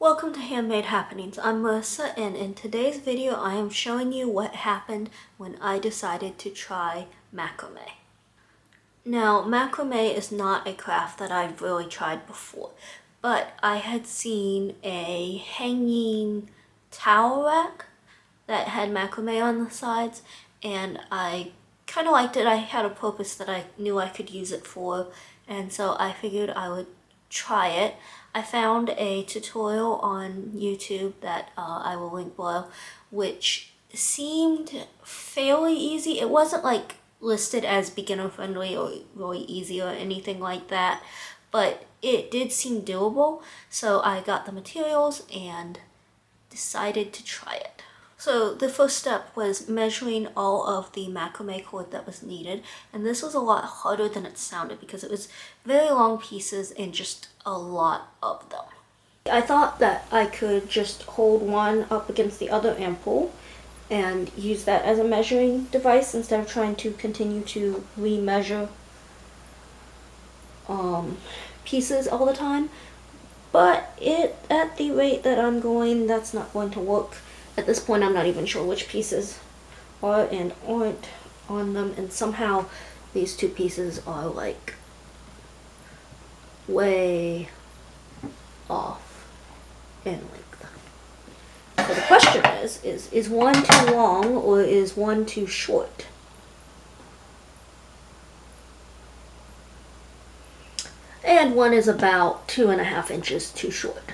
Welcome to Handmade Happenings. I'm Melissa, and in today's video I am showing you what happened when I decided to try macrame. Now, macrame is not a craft that I've really tried before, but I had seen a hanging towel rack that had macrame on the sides, and I kind of liked it. I had a purpose that I knew I could use it for, and so I figured I would try it. I found a tutorial on YouTube that I will link below, which seemed fairly easy. It wasn't like listed as beginner friendly or really easy or anything like that, but it did seem doable. So I got the materials and decided to try it. So the first step was measuring all of the macrame cord that was needed, and this was a lot harder than it sounded because it was very long pieces and just a lot of them. I thought that I could just hold one up against the other and pull and use that as a measuring device instead of trying to continue to remeasure pieces all the time. But at the rate that I'm going, that's not going to work. At this point, I'm not even sure which pieces are and aren't on them, and somehow these two pieces are like way off in length. So the question is one too long or is one too short? And one is about 2.5 inches too short.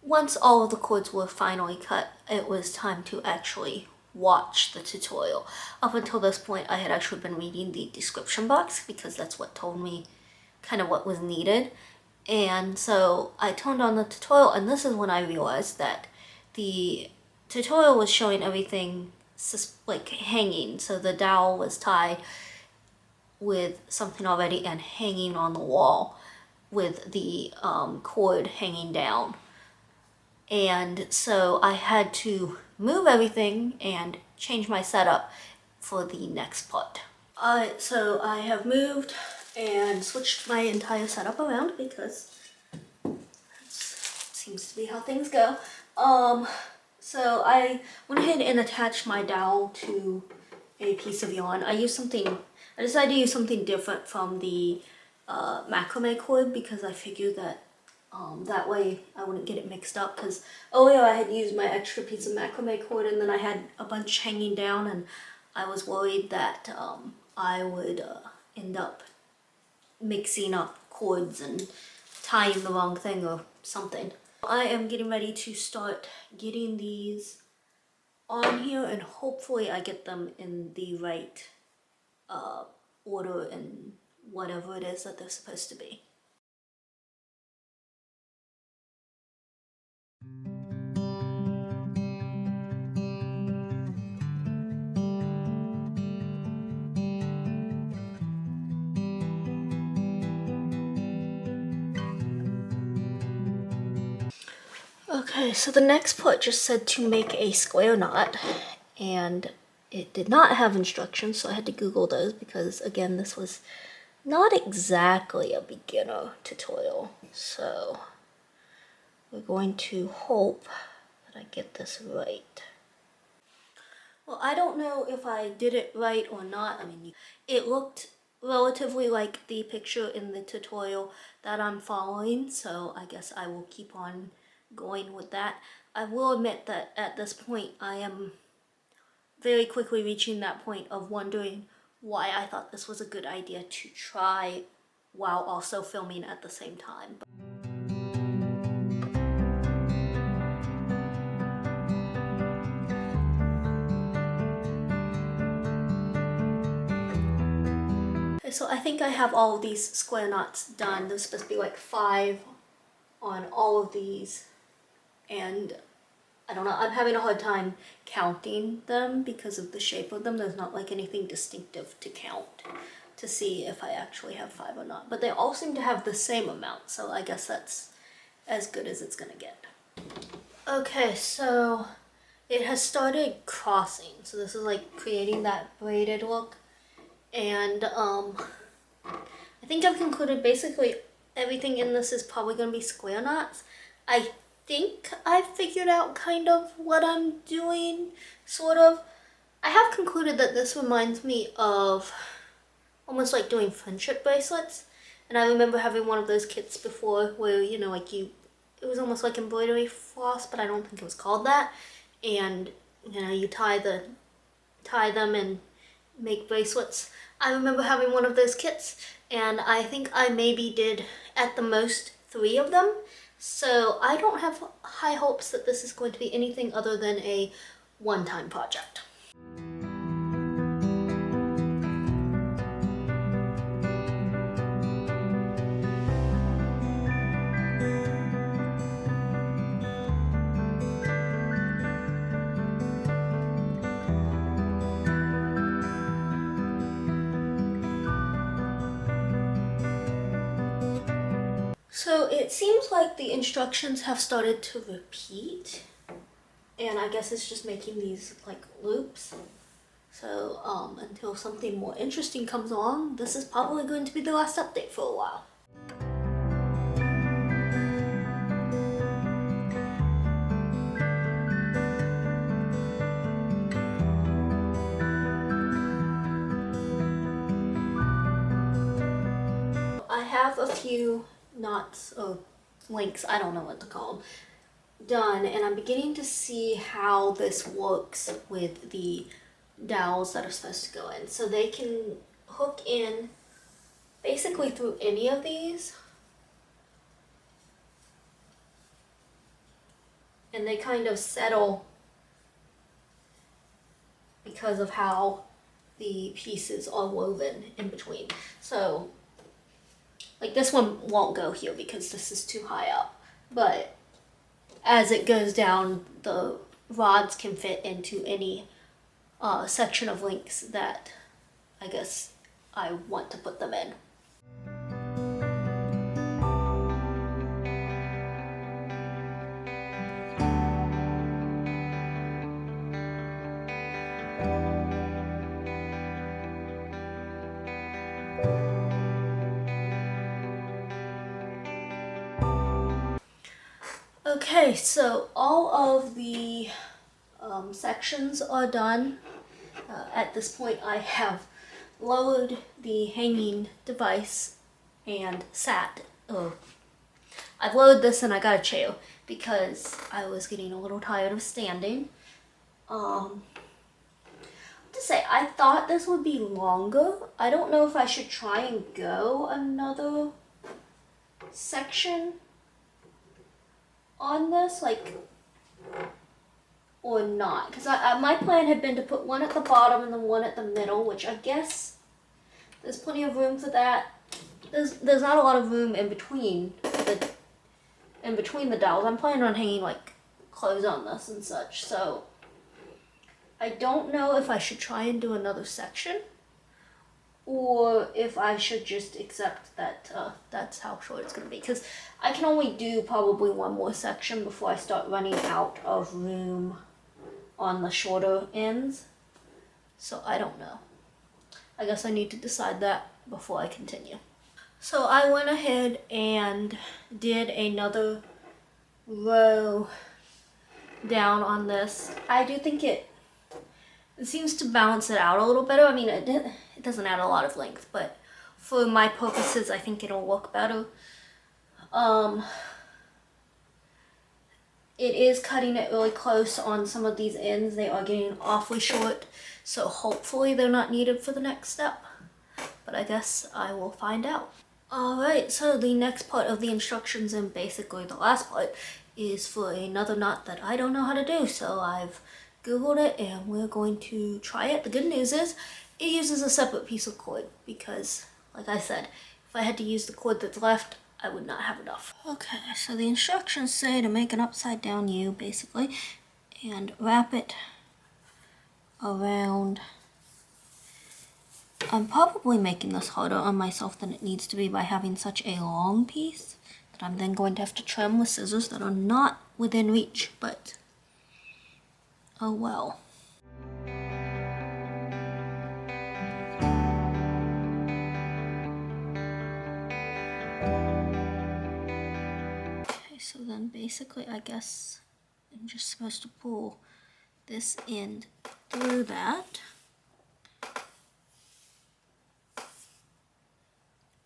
Once all of the cords were finally cut, it was time to actually watch the tutorial. Up until this point, I had actually been reading the description box because that's what told me kind of what was needed. And so I turned on the tutorial, and this is when I realized that the tutorial was showing everything like hanging. So the dowel was tied with something already and hanging on the wall with the cord hanging down. And so I had to move everything and change my setup for the next part. So I have moved and switched my entire setup around because that seems to be how things go. So I went ahead and attached my dowel to a piece of yarn. I decided to use something different from the macrame cord because I figured that that way I wouldn't get it mixed up, because earlier I had used my extra piece of macrame cord and then I had a bunch hanging down, and I was worried that I would end up mixing up cords and tying the wrong thing or something. I am getting ready to start getting these on here, and hopefully I get them in the right order and whatever it is that they're supposed to be. Okay, so the next part just said to make a square knot, and it did not have instructions, so I had to Google those because, again, this was not exactly a beginner tutorial. So we're going to hope that I get this right. Well, I don't know if I did it right or not. I mean, it looked relatively like the picture in the tutorial that I'm following, so I guess I will keep on going with that. I will admit that at this point I am very quickly reaching that point of wondering why I thought this was a good idea to try while also filming at the same time. So I think I have all of these square knots done. There's supposed to be like 5 on all of these, and I don't know, I'm having a hard time counting them because of the shape of them. There's not like anything distinctive to count to see if I actually have 5 or not, but they all seem to have the same amount, so I guess that's as good as it's gonna get. Okay, so it has started crossing, so this is like creating that braided look. And I think I've concluded basically everything in this is probably going to be square knots. I think I figured out kind of what I'm doing, sort of. I have concluded that this reminds me of almost like doing friendship bracelets. And I remember having one of those kits before where, you know, like it was almost like embroidery floss, but I don't think it was called that. And, you know, you tie them and make bracelets. I remember having one of those kits, and I think I maybe did at the most 3 of them. So I don't have high hopes that this is going to be anything other than a one-time project. So it seems like the instructions have started to repeat, and I guess it's just making these like loops. So until something more interesting comes along, this is probably going to be the last update for a while. I have a few knots or links, I don't know what to call them, done, and I'm beginning to see how this works with the dowels that are supposed to go in. So they can hook in basically through any of these, and they kind of settle because of how the pieces are woven in between. So like this one won't go here because this is too high up, but as it goes down, the rods can fit into any section of links that I guess I want to put them in. Okay, so all of the sections are done. At this point, I have lowered the hanging device and sat. Oh, I've lowered this and I got a chair because I was getting a little tired of standing. To say, I thought this would be longer. I don't know if I should try and go another section on this, like, or not, because my plan had been to put one at the bottom and then one at the middle, which I guess there's plenty of room for that. There's not a lot of room in between the dowels. I'm planning on hanging like clothes on this and such, so I don't know if I should try and do another section or if I should just accept that that's how short it's going to be, because I can only do probably one more section before I start running out of room on the shorter ends. So I don't know. I guess I need to decide that before I continue. So I went ahead and did another row down on this. I do think it seems to balance it out a little better. I mean, it doesn't add a lot of length, but for my purposes, I think it'll look better. It is cutting it really close on some of these ends. They are getting awfully short, so hopefully they're not needed for the next step, but I guess I will find out. Alright, so the next part of the instructions, and basically the last part, is for another knot that I don't know how to do, so I've Googled it and we're going to try it. The good news is it uses a separate piece of cord because, like I said, if I had to use the cord that's left, I would not have enough. Okay, so the instructions say to make an upside down U, basically, and wrap it around. I'm probably making this harder on myself than it needs to be by having such a long piece that I'm then going to have to trim with scissors that are not within reach, but oh well. So then basically I guess I'm just supposed to pull this end through that.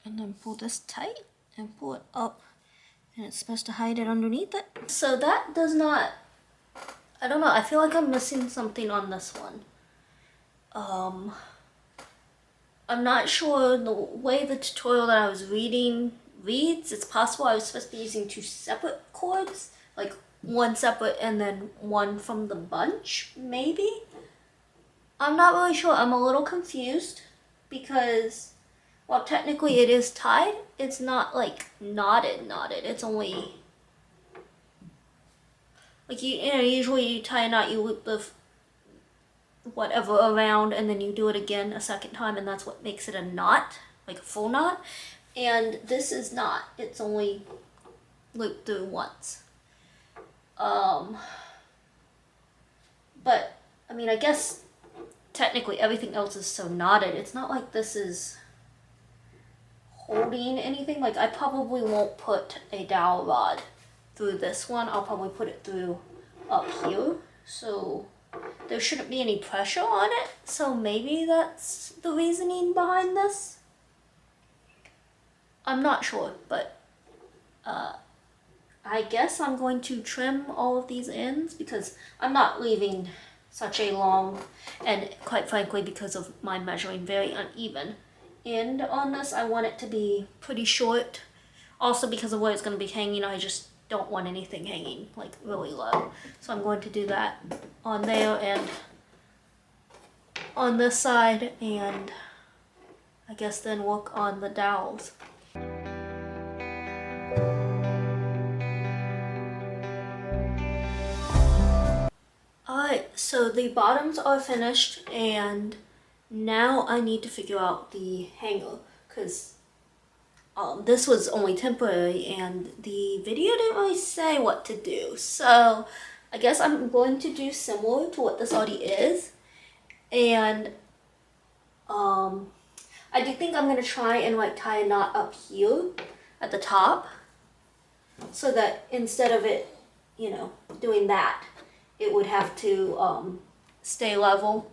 And then pull this tight and pull it up, and it's supposed to hide it underneath it. So that does not, I don't know, I feel like I'm missing something on this one. I'm not sure the way the tutorial that I was reading reads. It's possible I was supposed to be using 2 separate cords, like one separate and then one from the bunch, maybe? I'm not really sure. I'm a little confused because while technically it is tied, it's not like knotted. It's only like usually you tie a knot, you loop the whatever around and then you do it again a second time, and that's what makes it a knot, like a full knot. And this is not. It's only looped through once. But I mean, I guess technically everything else is so knotted. It's not like this is holding anything. Like I probably won't put a dowel rod through this one. I'll probably put it through up here, so there shouldn't be any pressure on it. So maybe that's the reasoning behind this. I'm not sure, but I guess I'm going to trim all of these ends because I'm not leaving such a long, and quite frankly because of my measuring very uneven end on this, I want it to be pretty short. Also because of where it's going to be hanging, I just don't want anything hanging like really low. So I'm going to do that on there and on this side, and I guess then work on the dowels. Alright, so the bottoms are finished, and now I need to figure out the hanger because this was only temporary and the video didn't really say what to do. So I guess I'm going to do similar to what this already is, and I do think I'm going to try and like tie a knot up here at the top so that instead of it, you know, doing that, it would have to stay level.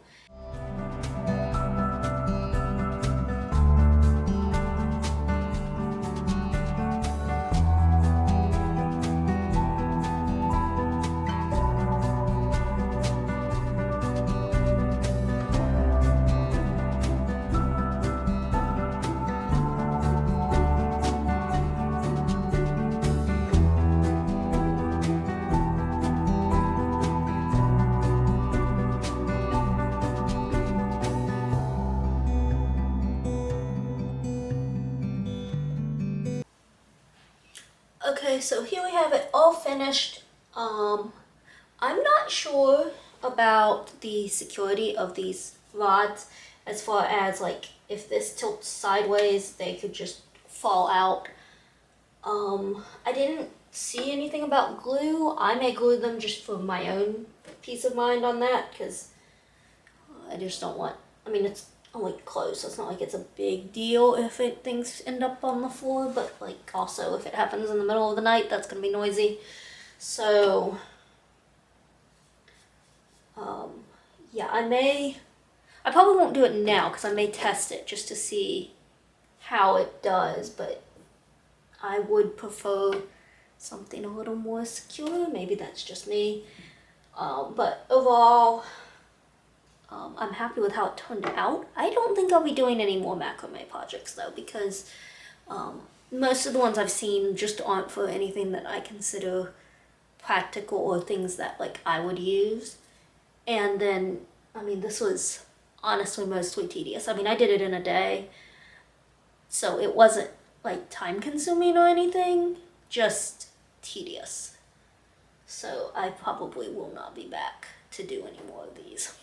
Okay, so here we have it all finished. I'm not sure about the security of these rods as far as like if this tilts sideways, they could just fall out. I didn't see anything about glue. I may glue them just for my own peace of mind on that because I just don't want, I mean, it's only close, so it's not like it's a big deal if things end up on the floor, but like also if it happens in the middle of the night, that's gonna be noisy. So yeah, I probably won't do it now because I may test it just to see how it does, but I would prefer something a little more secure. Maybe that's just me, but overall I'm happy with how it turned out. I don't think I'll be doing any more macrame projects though, because most of the ones I've seen just aren't for anything that I consider practical or things that like I would use. And then, I mean, this was honestly mostly tedious. I mean, I did it in a day, so it wasn't like time consuming or anything, just tedious. So I probably will not be back to do any more of these.